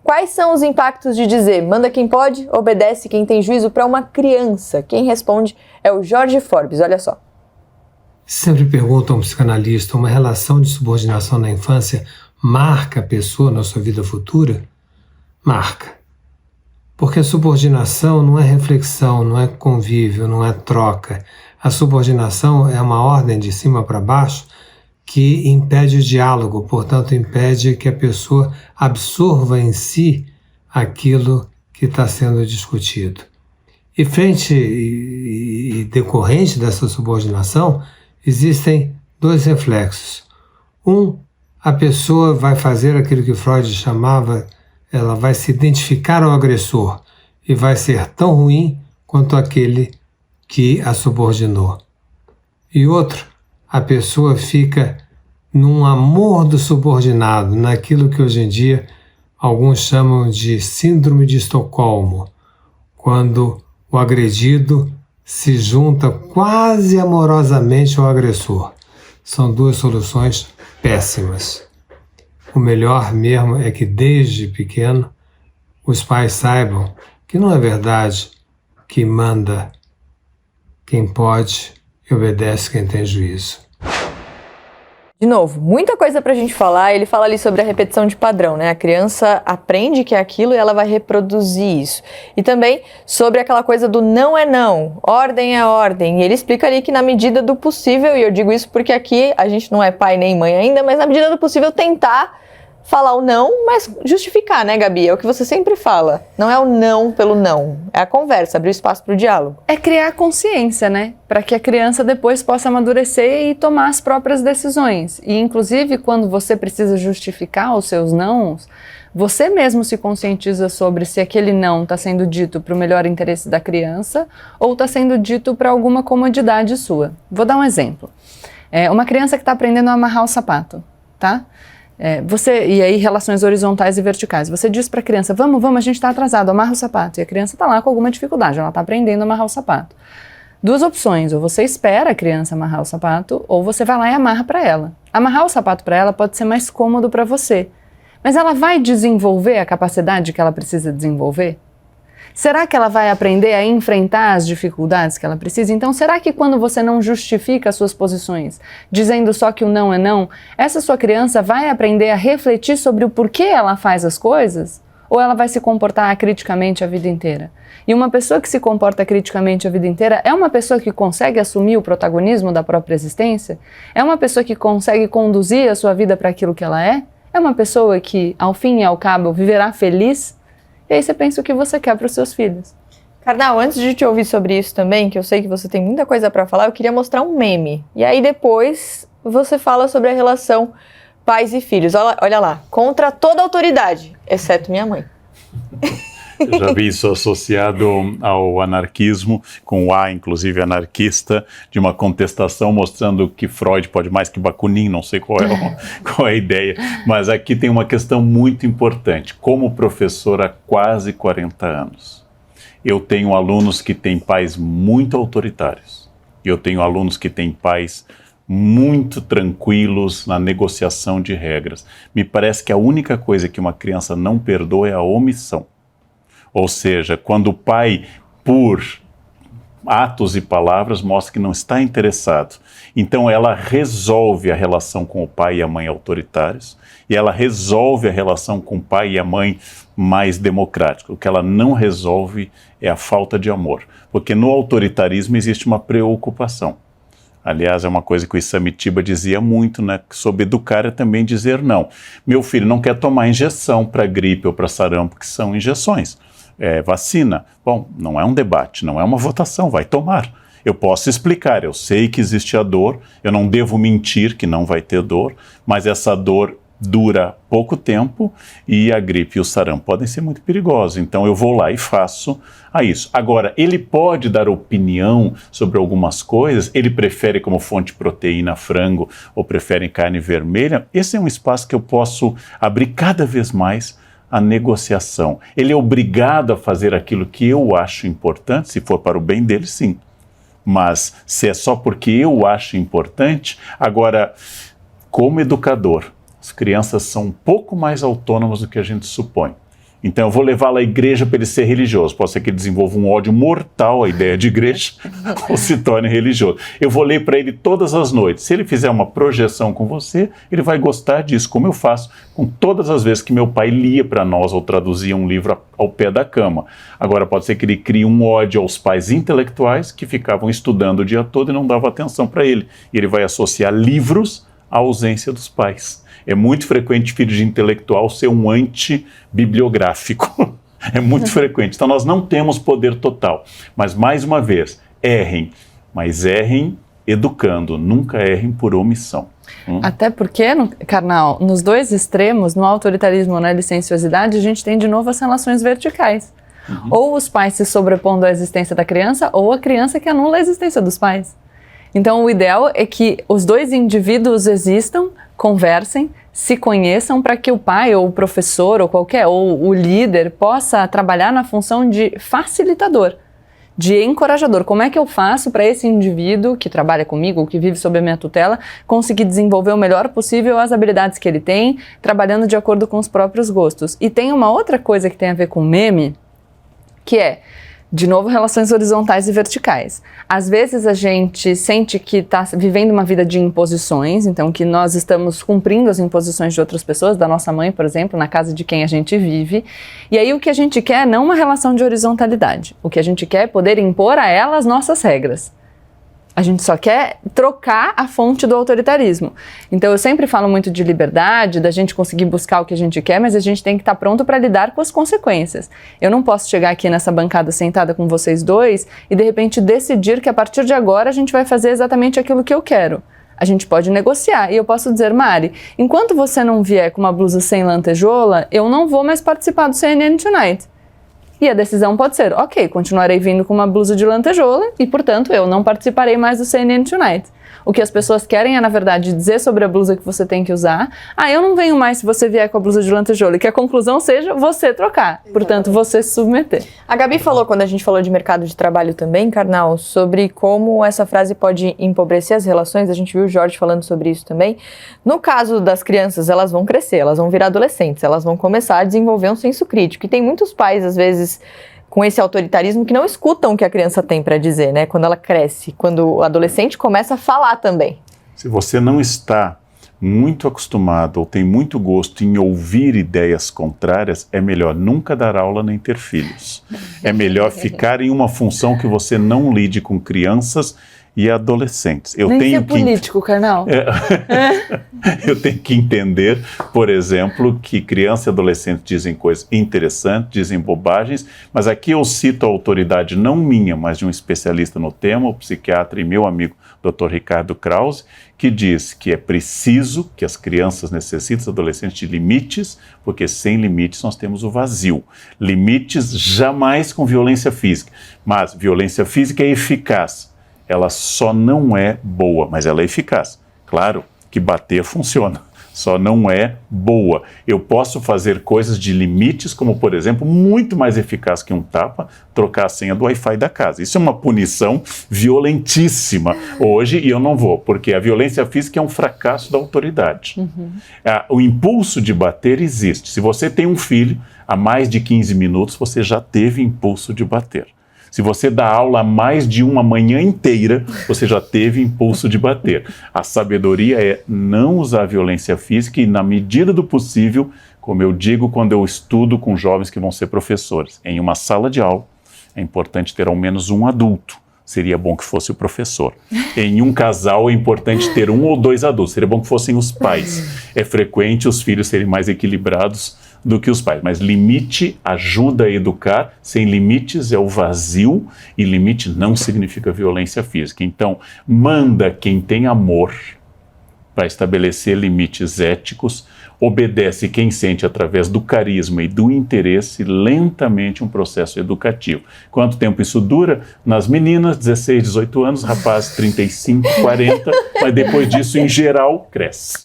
Quais são os impactos de dizer manda quem pode, obedece quem tem juízo para uma criança? Quem responde é o Jorge Forbes, olha só. Sempre pergunto a um psicanalista, uma relação de subordinação na infância marca a pessoa na sua vida futura? Marca. Porque a subordinação não é reflexão, não é convívio, não é troca. A subordinação é uma ordem de cima para baixo que impede o diálogo, portanto impede que a pessoa absorva em si aquilo que está sendo discutido. E frente e decorrente dessa subordinação, existem dois reflexos. A pessoa vai fazer aquilo que Freud chamava, ela vai se identificar ao agressor e vai ser tão ruim quanto aquele que a subordinou. E a pessoa fica num amor do subordinado, naquilo que hoje em dia alguns chamam de síndrome de Estocolmo, quando o agredido se junta quase amorosamente ao agressor. São duas soluções péssimas. O melhor mesmo é que desde pequeno os pais saibam que não é verdade que manda quem pode e obedece quem tem juízo. De novo, muita coisa pra gente falar. Ele fala ali sobre a repetição de padrão, né? A criança aprende que é aquilo e ela vai reproduzir isso. E também sobre aquela coisa do não é não, ordem é ordem. E ele explica ali que na medida do possível, e eu digo isso porque aqui a gente não é pai nem mãe ainda, mas na medida do possível tentar falar o não, mas justificar, né, Gabi? É o que você sempre fala. Não é o não pelo não. É a conversa, abrir espaço para o diálogo. É criar consciência, né? Para que a criança depois possa amadurecer e tomar as próprias decisões. E, inclusive, quando você precisa justificar os seus nãos, você mesmo se conscientiza sobre se aquele não está sendo dito para o melhor interesse da criança ou está sendo dito para alguma comodidade sua. Vou dar um exemplo. Uma criança que está aprendendo a amarrar o sapato, tá? E aí relações horizontais e verticais. Você diz para a criança, vamos, a gente está atrasado, amarra o sapato. E a criança está lá com alguma dificuldade, ela está aprendendo a amarrar o sapato. Duas opções, ou você espera a criança amarrar o sapato, ou você vai lá e amarra para ela. Amarrar o sapato para ela pode ser mais cômodo para você, mas ela vai desenvolver a capacidade que ela precisa desenvolver? Será que ela vai aprender a enfrentar as dificuldades que ela precisa? Então, será que quando você não justifica as suas posições, dizendo só que o não é não, essa sua criança vai aprender a refletir sobre o porquê ela faz as coisas? Ou ela vai se comportar criticamente a vida inteira? E uma pessoa que se comporta criticamente a vida inteira é uma pessoa que consegue assumir o protagonismo da própria existência? É uma pessoa que consegue conduzir a sua vida para aquilo que ela é? É uma pessoa que, ao fim e ao cabo, viverá feliz? E aí você pensa o que você quer para os seus filhos. Carnal, antes de te ouvir sobre isso também, que eu sei que você tem muita coisa para falar, eu queria mostrar um meme. E aí depois você fala sobre a relação pais e filhos. Olha lá, contra toda autoridade, exceto minha mãe. Eu já vi isso associado ao anarquismo, com o A, inclusive anarquista, de uma contestação mostrando que Freud pode mais que Bakunin, não sei qual é a ideia. Mas aqui tem uma questão muito importante. Como professor há quase 40 anos, eu tenho alunos que têm pais muito autoritários. Eu tenho alunos que têm pais muito tranquilos na negociação de regras. Me parece que a única coisa que uma criança não perdoa é a omissão. Ou seja, quando o pai, por atos e palavras, mostra que não está interessado. Então ela resolve a relação com o pai e a mãe autoritários e ela resolve a relação com o pai e a mãe mais democrática. O que ela não resolve é a falta de amor, porque no autoritarismo existe uma preocupação. Aliás, é uma coisa que o Isamitiba dizia muito, né? Sobre educar é também dizer não. Meu filho não quer tomar injeção para gripe ou para sarampo, que são injeções. Vacina. Bom, não é um debate, não é uma votação, vai tomar. Eu posso explicar, eu sei que existe a dor, eu não devo mentir que não vai ter dor, mas essa dor dura pouco tempo e a gripe e o sarampo podem ser muito perigosos. Então eu vou lá e faço isso. Agora, ele pode dar opinião sobre algumas coisas, ele prefere como fonte de proteína frango ou prefere carne vermelha. Esse é um espaço que eu posso abrir cada vez mais a negociação. Ele é obrigado a fazer aquilo que eu acho importante, se for para o bem dele, sim. Mas se é só porque eu acho importante, agora, como educador, as crianças são um pouco mais autônomas do que a gente supõe. Então eu vou levá-lo à igreja para ele ser religioso. Pode ser que ele desenvolva um ódio mortal à ideia de igreja ou se torne religioso. Eu vou ler para ele todas as noites. Se ele fizer uma projeção com você, ele vai gostar disso, como eu faço com todas as vezes que meu pai lia para nós ou traduzia um livro ao pé da cama. Agora pode ser que ele crie um ódio aos pais intelectuais que ficavam estudando o dia todo e não davam atenção para ele. E ele vai associar livros à ausência dos pais. É muito frequente filho de intelectual ser um anti-bibliográfico. É muito frequente. Então nós não temos poder total. Mas, mais uma vez, errem. Mas errem educando, nunca errem por omissão. Até porque, Karnal, nos dois extremos, no autoritarismo ou na licenciosidade, a gente tem de novo as relações verticais. Ou os pais se sobrepondo à existência da criança, ou a criança que anula a existência dos pais. Então, o ideal é que os dois indivíduos existam, conversem, se conheçam para que o pai ou o professor ou o líder possa trabalhar na função de facilitador, de encorajador. Como é que eu faço para esse indivíduo que trabalha comigo ou que vive sob a minha tutela conseguir desenvolver o melhor possível as habilidades que ele tem, trabalhando de acordo com os próprios gostos? E tem uma outra coisa que tem a ver com meme, que é, de novo, relações horizontais e verticais. Às vezes a gente sente que está vivendo uma vida de imposições, então que nós estamos cumprindo as imposições de outras pessoas, da nossa mãe, por exemplo, na casa de quem a gente vive. E aí o que a gente quer é não uma relação de horizontalidade. O que a gente quer é poder impor a ela as nossas regras. A gente só quer trocar a fonte do autoritarismo. Então eu sempre falo muito de liberdade, da gente conseguir buscar o que a gente quer, mas a gente tem que estar pronto para lidar com as consequências. Eu não posso chegar aqui nessa bancada sentada com vocês dois e de repente decidir que a partir de agora a gente vai fazer exatamente aquilo que eu quero. A gente pode negociar e eu posso dizer, Mari, enquanto você não vier com uma blusa sem lantejola, eu não vou mais participar do CNN Tonight. E a decisão pode ser, ok, continuarei vindo com uma blusa de lantejola e, portanto, eu não participarei mais do CNN Tonight. O que as pessoas querem é, na verdade, dizer sobre a blusa que você tem que usar, eu não venho mais se você vier com a blusa de lantejola, e que a conclusão seja você trocar, portanto, você se submeter. A Gabi falou, quando a gente falou de mercado de trabalho também, Karnal, sobre como essa frase pode empobrecer as relações, a gente viu o Jorge falando sobre isso também. No caso das crianças, elas vão crescer, elas vão virar adolescentes, elas vão começar a desenvolver um senso crítico, e tem muitos pais, às vezes, com esse autoritarismo que não escutam o que a criança tem para dizer, né? Quando ela cresce, quando o adolescente começa a falar também. Se você não está muito acostumado ou tem muito gosto em ouvir ideias contrárias, é melhor nunca dar aula nem ter filhos. É melhor ficar em uma função que você não lide com crianças e adolescentes. Nem ser político, Karnal. Eu tenho que entender, por exemplo, que criança e adolescente dizem coisas interessantes, dizem bobagens, mas aqui eu cito a autoridade não minha, mas de um especialista no tema, o psiquiatra e meu amigo Dr. Ricardo Krause, que diz que é preciso que as crianças necessitem, os adolescentes, de limites, porque sem limites nós temos o vazio. Limites jamais com violência física, mas violência física é eficaz. Ela só não é boa, mas ela é eficaz. Claro que bater funciona, só não é boa. Eu posso fazer coisas de limites, como, por exemplo, muito mais eficaz que um tapa, trocar a senha do Wi-Fi da casa. Isso é uma punição violentíssima hoje e eu não vou, porque a violência física é um fracasso da autoridade. O impulso de bater existe. Se você tem um filho, há mais de 15 minutos, você já teve impulso de bater. Se você dá aula há mais de uma manhã inteira, você já teve impulso de bater. A sabedoria é não usar violência física e, na medida do possível, como eu digo quando eu estudo com jovens que vão ser professores, em uma sala de aula é importante ter ao menos um adulto. Seria bom que fosse o professor. Em um casal é importante ter um ou dois adultos. Seria bom que fossem os pais. É frequente os filhos serem mais equilibrados do que os pais. Mas limite ajuda a educar. Sem limites é o vazio. E limite não significa violência física. Então, manda quem tem amor para estabelecer limites éticos. Obedece quem sente através do carisma e do interesse lentamente um processo educativo. Quanto tempo isso dura? Nas meninas, 16, 18 anos, rapazes, 35, 40, mas depois disso, em geral, cresce.